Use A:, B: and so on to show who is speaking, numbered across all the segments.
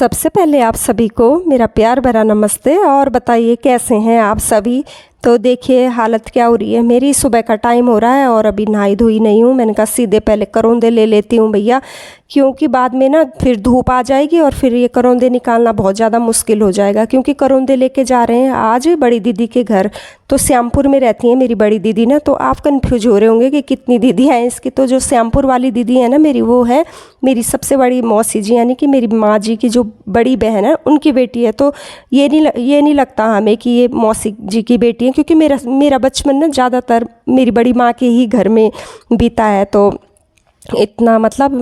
A: सबसे पहले आप सभी को मेरा प्यार भरा नमस्ते। और बताइए कैसे हैं आप सभी। तो देखिए हालत क्या हो रही है मेरी। सुबह का टाइम हो रहा है और अभी नहाई धोई नहीं हूँ। मैंने कहा सीधे पहले करौंदे ले लेती हूँ भैया, क्योंकि बाद में ना फिर धूप आ जाएगी और फिर ये करौंदे निकालना बहुत ज़्यादा मुश्किल हो जाएगा। क्योंकि करौंदे लेके जा रहे हैं आज बड़ी दीदी के घर। तो श्यामपुर में रहती है मेरी बड़ी दीदी ना। तो आप कंफ्यूज हो रहे होंगे कि कितनी दीदी हैं इसकी। तो जो श्यामपुर वाली दीदी है ना मेरी, वो है मेरी सबसे बड़ी मौसी जी, यानी कि मेरी माँ जी की जो बड़ी बहन है उनकी बेटी है। तो ये नहीं लगता हमें कि ये मौसी जी की बेटी है, क्योंकि मेरा बचपन ना ज़्यादातर मेरी बड़ी माँ के ही घर में बीता है। तो इतना मतलब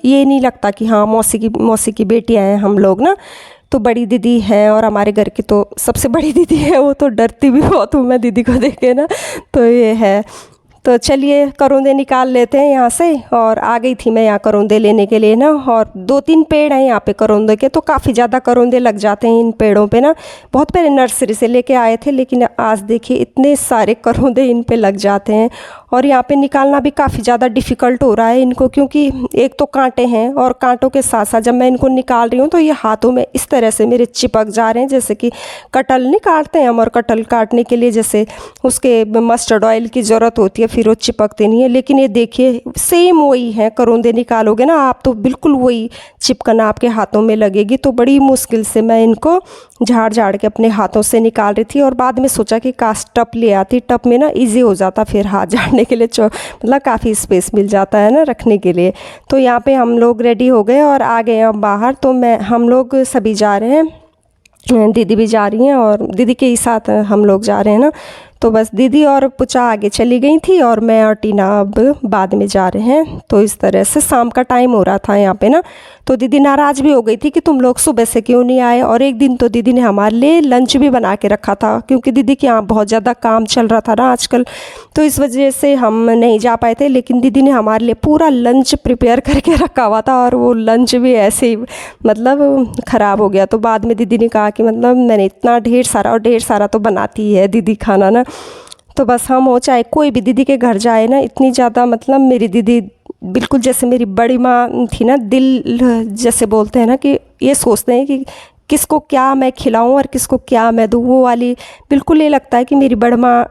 A: ये नहीं लगता कि हाँ मौसी की बेटियाँ हैं हम लोग ना। तो बड़ी दीदी है और हमारे घर की तो सबसे बड़ी दीदी है। वो तो डरती भी बहुत हूँ मैं दीदी को देख के ना। तो ये है। तो चलिए करौंदे निकाल लेते हैं यहाँ से। और आ गई थी मैं यहाँ करौंदे लेने के लिए ना। और 2-3 पेड़ हैं यहाँ पे करौंदे के। तो काफ़ी ज़्यादा करौंदे लग जाते हैं इन पेड़ों पे ना। बहुत पहले नर्सरी से लेके आए थे, लेकिन आज देखिए इतने सारे करौंदे इन पे लग जाते हैं। और यहाँ पे निकालना भी काफ़ी ज़्यादा डिफ़िकल्ट हो रहा है इनको, क्योंकि एक तो कांटे हैं और कांटों के साथ साथ जब मैं इनको निकाल रही हूँ तो ये हाथों में इस तरह से मेरे चिपक जा रहे हैं। जैसे कि कटहल नहीं काटते हैं हम, और कटहल काटने के लिए जैसे उसके मस्टर्ड ऑयल की ज़रूरत होती है, फिर वो चिपकते नहीं है। लेकिन ये देखिए सेम वही है। करौंदे निकालोगे ना आप तो बिल्कुल वही चिपकन आपके हाथों में लगेगी। तो बड़ी मुश्किल से मैं इनको झाड़ के अपने हाथों से निकाल रही थी। और बाद में सोचा कि काश टप ले आती, टप में ना ईजी हो जाता फिर हाथ झाड़ने के लिए। मतलब काफ़ी स्पेस मिल जाता है ना रखने के लिए। तो यहाँ पे हम लोग रेडी हो गए और आ गए अब बाहर। तो हम लोग सभी जा रहे हैं, दीदी भी जा रही हैं और दीदी के ही साथ हम लोग जा रहे हैं ना। तो बस दीदी और पुचा आगे चली गई थी और मैं और टीना अब बाद में जा रहे हैं। तो इस तरह से शाम का टाइम हो रहा था यहाँ पे ना। तो दीदी नाराज़ भी हो गई थी कि तुम लोग सुबह से क्यों नहीं आए। और एक दिन तो दीदी ने हमारे लिए लंच भी बना के रखा था, क्योंकि दीदी के यहाँ बहुत ज़्यादा काम चल रहा था ना आजकल। तो इस वजह से हम नहीं जा पाए थे। लेकिन दीदी ने हमारे लिए पूरा लंच प्रिपेयर करके रखा हुआ था, और वो लंच भी ऐसे ही मतलब ख़राब हो गया। तो बाद में दीदी ने कहा कि मतलब मैंने इतना ढेर सारा तो बनाती है दीदी खाना ना। तो बस हम हो चाहे कोई भी दीदी के घर जाए ना, इतनी ज़्यादा मतलब मेरी दीदी बिल्कुल जैसे मेरी बड़ी माँ थी ना, दिल जैसे बोलते हैं ना कि ये सोचते हैं कि किसको क्या मैं खिलाऊं और किसको क्या मैं दूं। वो वाली बिल्कुल ये लगता है कि मेरी बड़ी माँ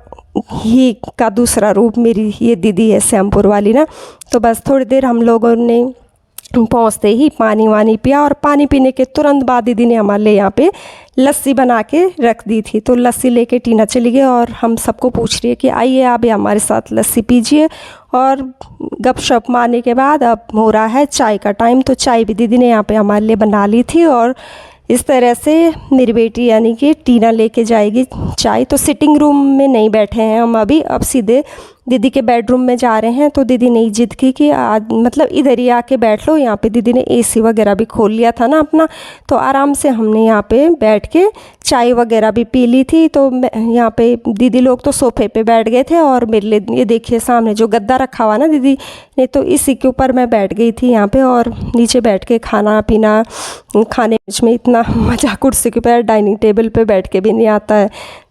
A: ही का दूसरा रूप मेरी ये दीदी है श्यामपुर वाली ना। तो बस थोड़ी देर हम लोगों ने पहुँचते ही पानी वानी पिया, और पानी पीने के तुरंत बाद दीदी ने हमारे लिए यहाँ पे लस्सी बना के रख दी थी। तो लस्सी लेके टीना चली गई और हम सबको पूछ रही है कि आइए आप हमारे साथ लस्सी पीजिए। और गपशप मारने के बाद अब हो रहा है चाय का टाइम। तो चाय भी दीदी ने यहाँ पे हमारे लिए बना ली थी। और इस तरह से मेरी बेटी यानी कि टीना लेके जाएगी चाय। तो सिटिंग रूम में नहीं बैठे हैं हम अभी, अब सीधे दीदी के बेडरूम में जा रहे हैं। तो दीदी ने जिद की कि आज मतलब इधर ही आके बैठ लो। यहाँ पे दीदी ने एसी वगैरह भी खोल लिया था ना अपना। तो आराम से हमने यहाँ पे बैठ के चाय वगैरह भी पी ली थी। तो यहाँ पे दीदी लोग तो सोफे पे बैठ गए थे, और मेरे लिए ये देखिए सामने जो गद्दा रखा हुआ ना दीदी ने, तो इसी के ऊपर मैं बैठ गई थी यहाँ पे। और नीचे बैठ के खाना पीना, खाने में इतना मज़ा कुर्सी के ऊपर डाइनिंग टेबल पे बैठ के भी नहीं आता है।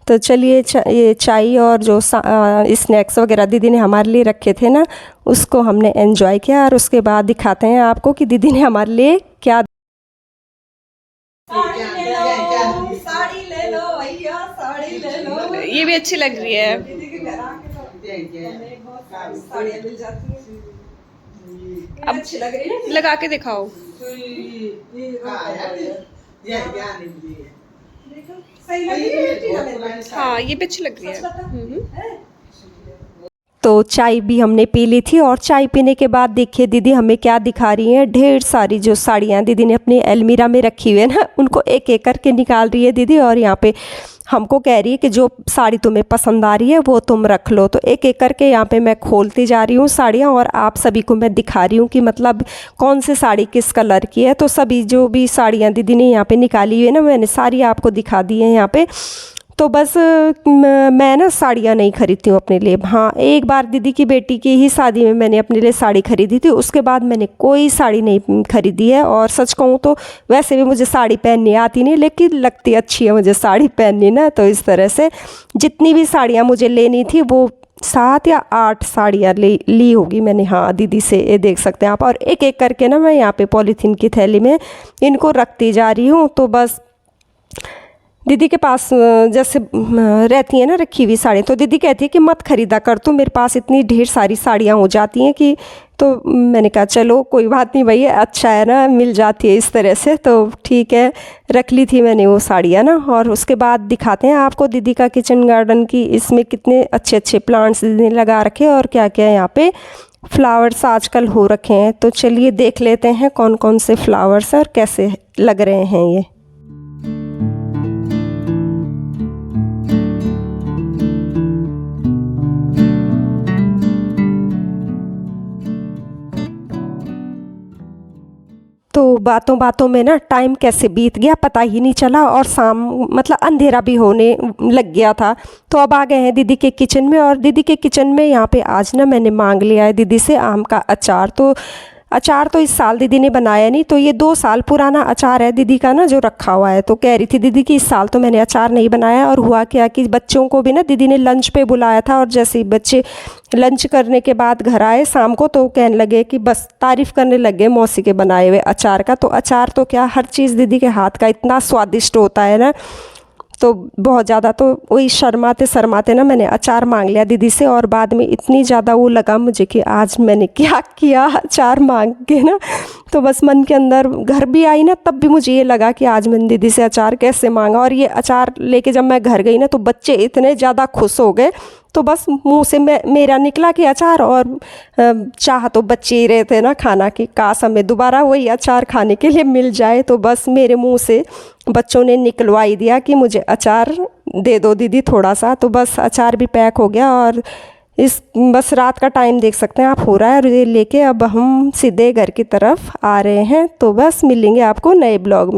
A: तो चलिए ये चाय और जो स्नैक्स वगैरह दीदी ने हमारे लिए रखे थे ना, उसको हमने एंजॉय किया। और उसके बाद दिखाते हैं आपको कि दीदी ने हमारे लिए क्या।
B: साड़ी ले लो भैया, साड़ी ले लो।
C: ये भी अच्छी लग रही है।
B: दीदी के घर आके साड़ियाँ मिल जाती हैं।
C: अब
B: अच्छी लग रही है ना,
C: लगा के दिखाओ।
B: देखो सही लग रही है।
C: हाँ ये भी अच्छी लग रही है।
A: तो चाय भी हमने पी ली थी। और चाय पीने के बाद देखिए दीदी हमें क्या दिखा रही हैं। ढेर सारी जो साड़ियाँ दीदी ने अपनी अलमीरा में रखी हुई है ना, उनको एक एक करके निकाल रही है दीदी। और यहाँ पे हमको कह रही है कि जो साड़ी तुम्हें पसंद आ रही है वो तुम रख लो। तो एक एक करके यहाँ पे मैं खोलती जा रही हूँ साड़ियाँ, और आप सभी को मैं दिखा रही हूँ कि मतलब कौन सी साड़ी किस कलर की है। तो सभी जो भी साड़ियाँ दीदी ने यहाँ पे निकाली हुई है ना, मैंने सारी आपको दिखा दी है यहाँ पे। तो बस मैं ना साड़ियाँ नहीं खरीदती हूँ अपने लिए। हाँ एक बार दीदी की बेटी की ही शादी में मैंने अपने लिए साड़ी खरीदी थी, उसके बाद मैंने कोई साड़ी नहीं खरीदी है। और सच कहूँ तो वैसे भी मुझे साड़ी पहननी आती नहीं, लेकिन लगती अच्छी है मुझे साड़ी पहननी ना। तो इस तरह से जितनी भी साड़ियाँ मुझे लेनी थी वो 7 या 8 साड़ियाँ ली होगी मैंने, हाँ दीदी से, ये देख सकते हैं आप। और एक एक करके ना मैं यहाँ पे पॉलीथीन की थैली में इनको रखती जा रही हूँ। तो बस दीदी के पास जैसे रहती है ना रखी हुई साड़ी, तो दीदी कहती है कि मत ख़रीदा कर, तो मेरे पास इतनी ढेर सारी साड़ियाँ हो जाती हैं कि, तो मैंने कहा चलो कोई बात नहीं भैया, अच्छा है ना, मिल जाती है इस तरह से, तो ठीक है, रख ली थी मैंने वो साड़ियाँ ना। और उसके बाद दिखाते हैं आपको दीदी का किचन गार्डन की, इसमें कितने अच्छे अच्छे प्लांट्स दीदी ने लगा रखे हैं और क्या क्या यहाँ पे फ्लावर्स आजकल हो रखे हैं। तो चलिए देख लेते हैं कौन कौन से फ्लावर्स हैं और कैसे लग रहे हैं ये। तो बातों बातों में ना टाइम कैसे बीत गया पता ही नहीं चला, और शाम मतलब अंधेरा भी होने लग गया था। तो अब आ गए हैं दीदी के किचन में, और दीदी के किचन में यहाँ पे आज ना मैंने मांग लिया है दीदी से आम का अचार। तो अचार तो इस साल दीदी ने बनाया नहीं, तो ये 2 साल पुराना अचार है दीदी का ना जो रखा हुआ है। तो कह रही थी दीदी कि इस साल तो मैंने अचार नहीं बनाया। और हुआ क्या कि बच्चों को भी ना दीदी ने लंच पे बुलाया था, और जैसे ही बच्चे लंच करने के बाद घर आए शाम को, तो कहने लगे कि बस तारीफ़ करने लगे मौसी के बनाए हुए अचार का। तो अचार तो क्या, हर चीज़ दीदी के हाथ का इतना स्वादिष्ट होता है ना, तो बहुत ज़्यादा, तो वही शर्माते शर्माते ना मैंने अचार मांग लिया दीदी से। और बाद में इतनी ज़्यादा वो लगा मुझे कि आज मैंने क्या किया अचार मांग के ना। तो बस मन के अंदर, घर भी आई ना तब भी मुझे ये लगा कि आज मैंने दीदी से अचार कैसे मांगा। और ये अचार लेके जब मैं घर गई ना, तो बच्चे इतने ज़्यादा खुश हो गए, तो बस मुंह से मेरा निकला कि अचार, और चाह तो बच्चे ही रहे थे ना खाना की, काश हमें दोबारा वही अचार खाने के लिए मिल जाए। तो बस मेरे मुंह से बच्चों ने निकलवा ही दिया कि मुझे अचार दे दो दीदी थोड़ा सा। तो बस अचार भी पैक हो गया, और बस रात का टाइम देख सकते हैं आप हो रहा है, और ये लेके अब हम सीधे घर की तरफ आ रहे हैं। तो बस मिलेंगे आपको नए ब्लॉग में।